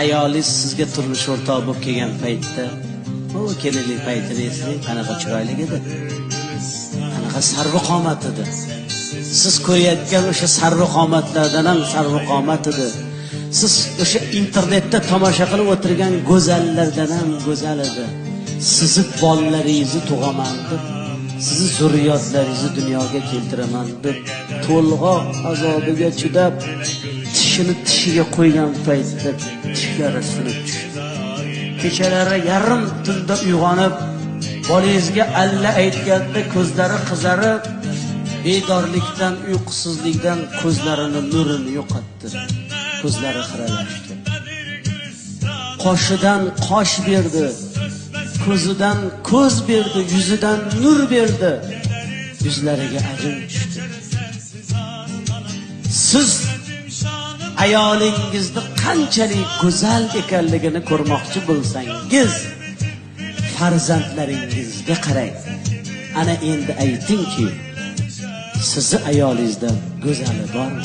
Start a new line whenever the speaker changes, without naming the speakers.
ayolingiz sizga turmush o'rtoq bo'lib kelgan paytda, o kelinlik paytida eslang, qanaqa chiroyli edi, qanaqa sarvqomat edi. Siz ko'rayotgan o'sha sarvqomatlardan ham sarvqomat edi. Siz o'sha internetda tomosha qilib o'tirgan go'zallardan ham go'zal edi. Sizni bolalaringizni tug'aman deb, sizni zurriyotlaringizni dunyoga keltiraman deb to'lg'oq azobiga chidab, tishini tishiga qo'ygan paytda tishlari sinib tushdi. Kechalari yarim tunda uyg'onib, bolangizga alla aytganda ko'zlari qizarib, bedorlikdan, uyqusizlikdan ko'zlarining nurini yo'qotdi. Ko'zlari xiralashdi. Qoshidan qosh berdi, ko'zidan ko'z berdi, yuzidan nur berdi, yuzlariga ajin tushdi. Siz ayolingizni qanchalik go'zal ekanligini ko'rmoqchi bo'lsangiz, farzandlaringizga qarang. Ana endi aytingki, sizni ayolingizdan go'zali bormi?